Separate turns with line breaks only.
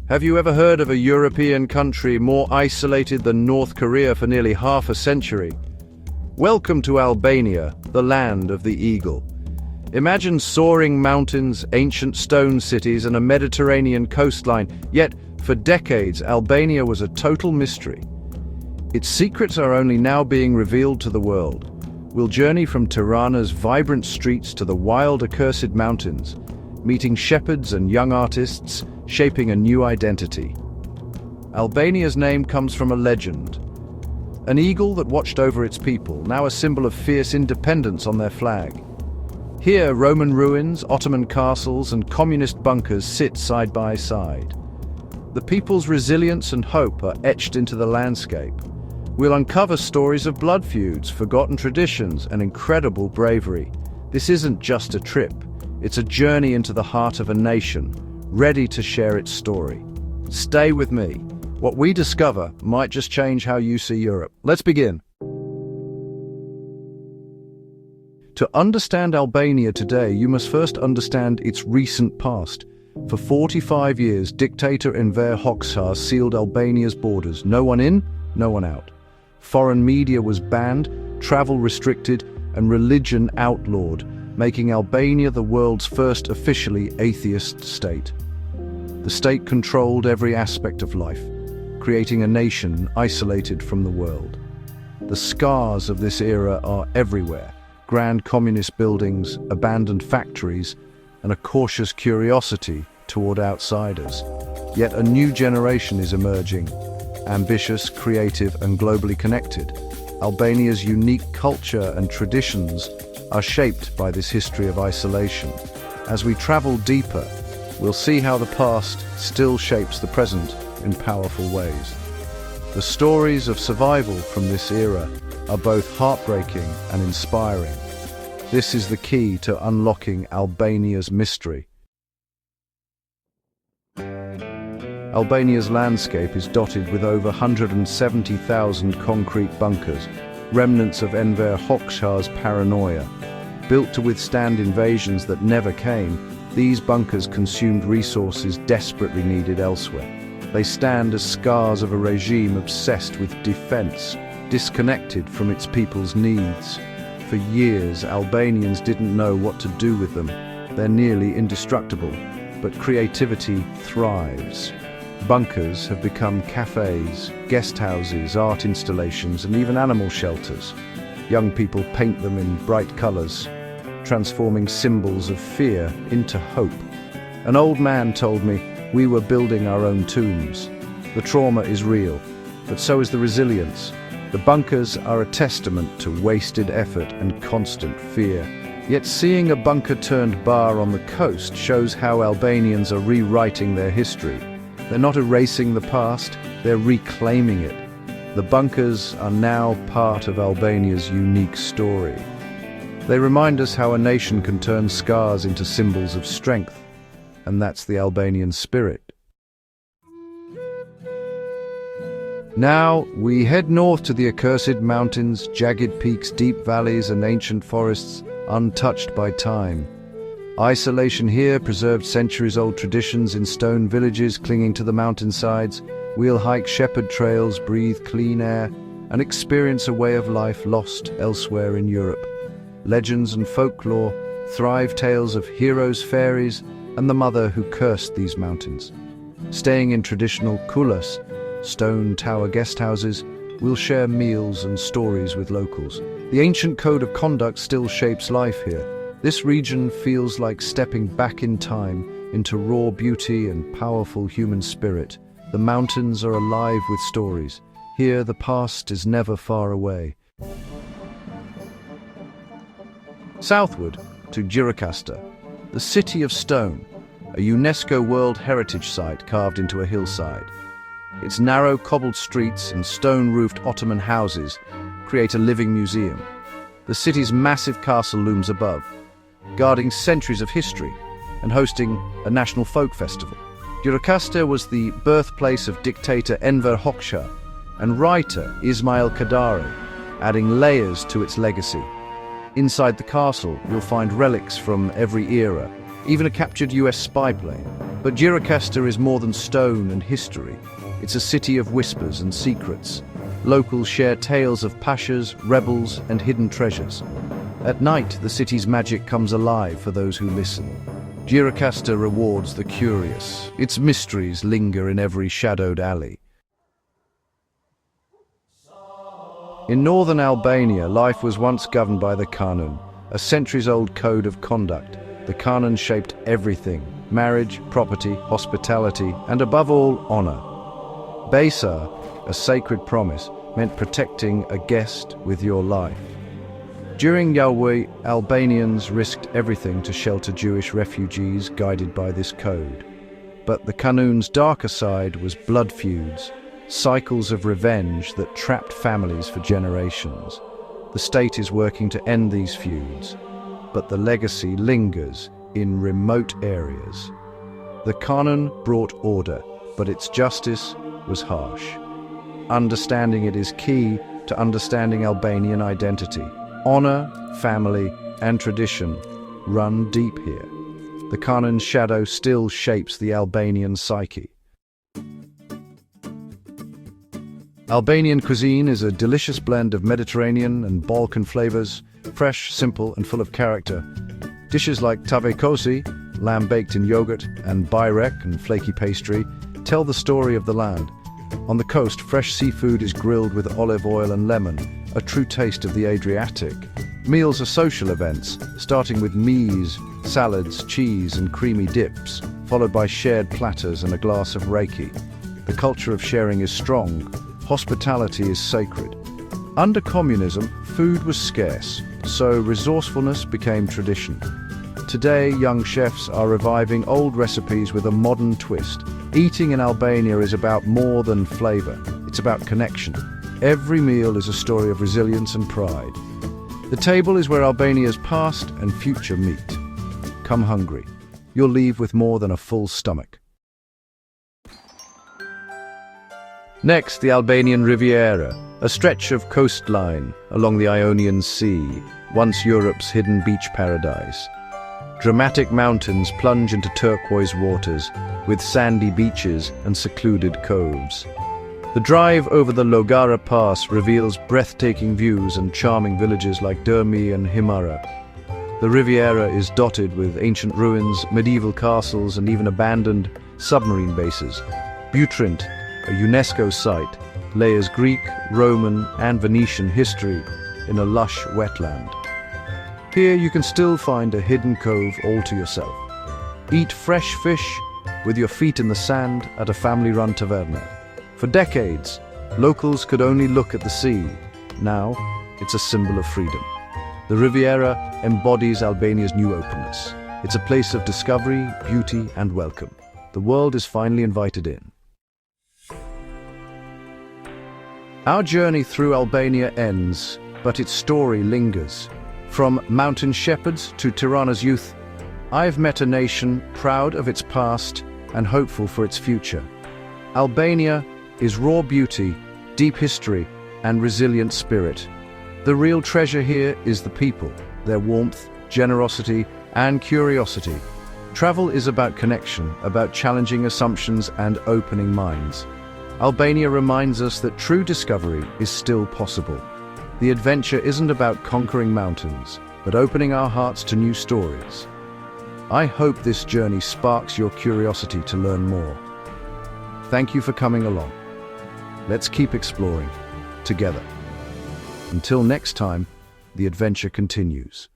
Have you ever heard of a European country more isolated than North Korea for nearly half a century? Welcome to Albania, the land of the eagle. Imagine soaring mountains, ancient stone cities, and a Mediterranean coastline, yet for decades Albania was a total mystery. Its secrets are only now being revealed to the world. We'll journey from Tirana's vibrant streets to the wild, accursed mountains, meeting shepherds and young artists, shaping a new identity. Albania's name comes from a legend. An eagle that watched over its people, now a symbol of fierce independence on their flag. Here, Roman ruins, Ottoman castles, and communist bunkers sit side by side. The people's resilience and hope are etched into the landscape. We'll uncover stories of blood feuds, forgotten traditions, and incredible bravery. This isn't just a trip. It's a journey into the heart of a nation, ready to share its story. Stay with me. What we discover might just change how you see Europe. Let's begin. To understand Albania today, you must first understand its recent past. For 45 years, dictator Enver Hoxha sealed Albania's borders. No one in, no one out. Foreign media was banned, travel restricted, and religion outlawed, making Albania the world's first officially atheist state. The state controlled every aspect of life, creating a nation isolated from the world. The scars of this era are everywhere. Grand communist buildings, abandoned factories, and a cautious curiosity toward outsiders. Yet a new generation is emerging, ambitious, creative, and globally connected. Albania's unique culture and traditions are shaped by this history of isolation. As we travel deeper, we'll see how the past still shapes the present in powerful ways. The stories of survival from this era are both heartbreaking and inspiring. This is the key to unlocking Albania's mystery. Albania's landscape is dotted with over 170,000 concrete bunkers, remnants of Enver Hoxha's paranoia. Built to withstand invasions that never came, these bunkers consumed resources desperately needed elsewhere. They stand as scars of a regime obsessed with defense, disconnected from its people's needs. For years, Albanians didn't know what to do with them. They're nearly indestructible, but creativity thrives. Bunkers have become cafes, guest houses, art installations, and even animal shelters. Young people paint them in bright colors, transforming symbols of fear into hope. An old man told me, "We were building our own tombs." The trauma is real, but so is the resilience. The bunkers are a testament to wasted effort and constant fear. Yet seeing a bunker-turned bar on the coast shows how Albanians are rewriting their history. They're not erasing the past, they're reclaiming it. The bunkers are now part of Albania's unique story. They remind us how a nation can turn scars into symbols of strength, and that's the Albanian spirit. Now, we head north to the accursed mountains, jagged peaks, deep valleys, and ancient forests untouched by time. Isolation here preserved centuries-old traditions in stone villages clinging to the mountainsides. We'll hike shepherd trails, breathe clean air, and experience a way of life lost elsewhere in Europe. Legends and folklore thrive tales of heroes, fairies, and the mother who cursed these mountains. Staying in traditional kugelis, stone tower guest houses, we'll share meals and stories with locals. The ancient code of conduct still shapes life here. This region feels like stepping back in time into raw beauty and powerful human spirit. The mountains are alive with stories. Here, the past is never far away. Southward to Gjirokastër, the City of Stone, a UNESCO World Heritage Site carved into a hillside. Its narrow cobbled streets and stone-roofed Ottoman houses create a living museum. The city's massive castle looms above, guarding centuries of history and hosting a national folk festival. Gjirokastër was the birthplace of dictator Enver Hoxha and writer Ismail Kadare, adding layers to its legacy. Inside the castle, you'll find relics from every era, even a captured US spy plane. But Gjirokastër is more than stone and history. It's a city of whispers and secrets. Locals share tales of pashas, rebels, and hidden treasures. At night, the city's magic comes alive for those who listen. Gjirokastër rewards the curious. Its mysteries linger in every shadowed alley. In northern Albania, life was once governed by the Kanun, a centuries-old code of conduct. The Kanun shaped everything: marriage, property, hospitality, and above all, honor. Besa, a sacred promise, meant protecting a guest with your life. During Yalwi, Albanians risked everything to shelter Jewish refugees guided by this code. But the Kanun's darker side was blood feuds, cycles of revenge that trapped families for generations. The state is working to end these feuds, but the legacy lingers in remote areas. The Kanun brought order, but its justice was harsh. Understanding it is key to understanding Albanian identity. Honor, family, and tradition run deep here. The Kanun's shadow still shapes the Albanian psyche. Albanian cuisine is a delicious blend of Mediterranean and Balkan flavors, fresh, simple, and full of character. Dishes like tave kosi, lamb baked in yogurt, and bajrek, and flaky pastry, tell the story of the land. On the coast, fresh seafood is grilled with olive oil and lemon, a true taste of the Adriatic. Meals are social events, starting with mies, salads, cheese, and creamy dips, followed by shared platters and a glass of reiki. The culture of sharing is strong. Hospitality is sacred. Under communism, food was scarce, so resourcefulness became tradition. Today, young chefs are reviving old recipes with a modern twist. Eating in Albania is about more than flavor. It's about connection. Every meal is a story of resilience and pride. The table is where Albania's past and future meet. Come hungry. You'll leave with more than a full stomach. Next, the Albanian Riviera, a stretch of coastline along the Ionian Sea, once Europe's hidden beach paradise. Dramatic mountains plunge into turquoise waters, with sandy beaches and secluded coves. The drive over the Logara Pass reveals breathtaking views and charming villages like Dermi and Himara. The Riviera is dotted with ancient ruins, medieval castles, and even abandoned submarine bases. Beetroot, a UNESCO site, layers Greek, Roman, and Venetian history in a lush wetland. Here you can still find a hidden cove all to yourself. Eat fresh fish with your feet in the sand at a family-run taverna. For decades, locals could only look at the sea. Now, it's a symbol of freedom. The Riviera embodies Albania's new openness. It's a place of discovery, beauty, and welcome. The world is finally invited in. Our journey through Albania ends, but its story lingers. From mountain shepherds to Tirana's youth, I've met a nation proud of its past and hopeful for its future. Albania is raw beauty, deep history, and resilient spirit. The real treasure here is the people, their warmth, generosity, and curiosity. Travel is about connection, about challenging assumptions and opening minds. Albania reminds us that true discovery is still possible. The adventure isn't about conquering mountains, but opening our hearts to new stories. I hope this journey sparks your curiosity to learn more. Thank you for coming along. Let's keep exploring together. Until next time, the adventure continues.